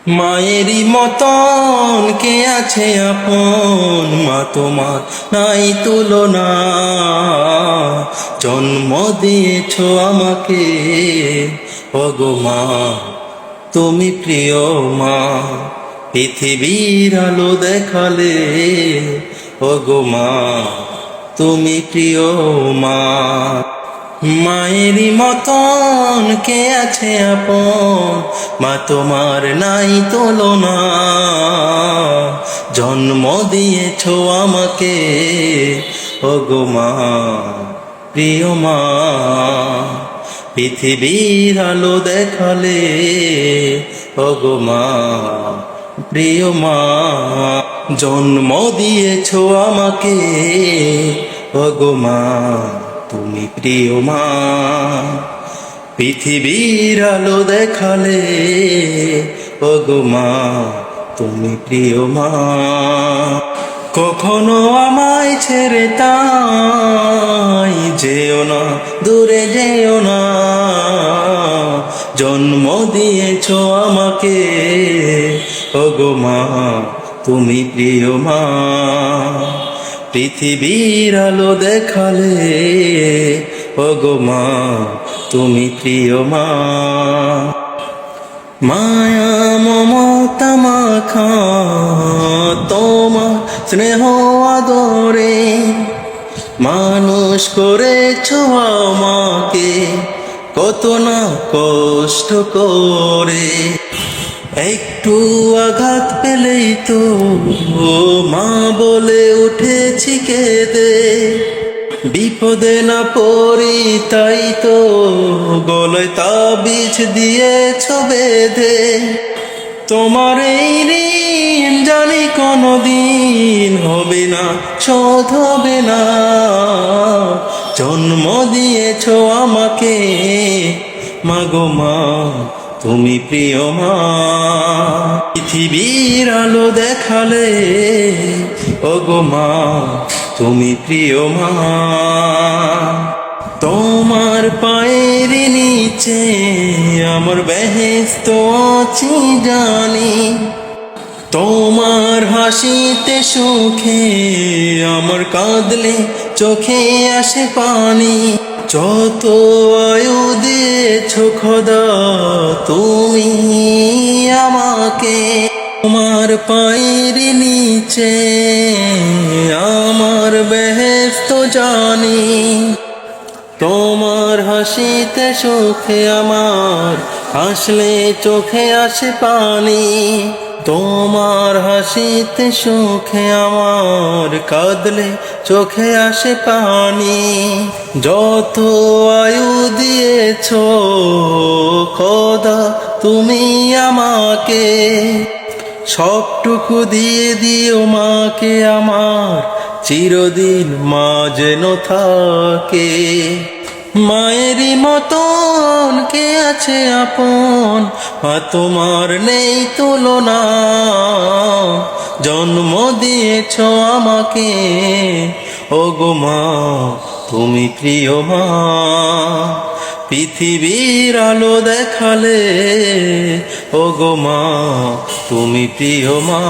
মায়েরই মতন কে আছে আপন, মা তোমার নাই তুলনা। জন্ম দিয়েছো আমাকে, ওগো মা তুমি প্রিয় মা। পৃথিবীর আলো দেখালে, ওগো মা তুমি প্রিয় মা। মায়েরই মতন কে আছে আপন, মা তোমার নাই তুলনা। জন্ম দিয়েছো আমাকে, ওগো মা প্রিয় মা। পৃথিবীর আলো দেখালে, ওগো মা প্রিয় মা। জন্ম দিয়েছো আমাকে, ওগো মা তুমি প্রিয় মা। পৃথিবীর আলো দেখালে, ওগো মা তুমি প্রিয় মা। কখনো আমায় ছেড়ে তাই যেও না, দূরে যেও না। জন্ম দিয়েছো আমাকে, ওগো মা তুমি প্রিয় মা। পৃথিবীর আলো দেখালে, ওগো মা তুমি প্রিয় মা। মায়া মমতা মাখা তোমার স্নেহ আদরে, মানুষ করেছো আমাকে কত না কষ্ট করে। একটু আঘাত পেলেই তো মা বলে উঠেছি কেঁদে। বিপদে না পড়ি তাই তো গলায় তাবিজ দিয়েছ বেঁধে। তোমার এই ঋণ জানি কোনদিন হবে না, শোধ হবে না। জন্ম দিয়েছ আমাকে, মাগো মা তুমি প্রিয় মা। পৃথিবীর আলো দেখালে, ওগো মা তুমি প্রিয় মা। তোমার পায়ের নিচে আমার বেহেশত আছি জানি। তোমার হাসিতে সুখে আমার কাঁদলে চোখে আসে পানি। যত আয়ু দিয়েছো খোদা তুমি আমাকে, তোমার পায়ের নিচে আমার বেহেশত জানি। তোমার হাসিতে সুখে আমার, হাসলে চোখে আসে পানি। তোমার হাসিতে সুখে আমার, কাঁদলে চোখে আসে পানি। যত আয়ু দিয়েছো খোদা তুমি আমাকে, সবটুকু দিয়ে দিও মাকে আমার, চিরদিন মা যেন থাকে। মায়েরই মতন কে আছে আপন, মা তোমার নেই তুলনা। জন্ম দিয়েছো আমাকে, ওগো মা তুমি প্রিয় মা। পৃথিবীর আলো দেখালে, ওগো মা তুমি প্রিয় মা।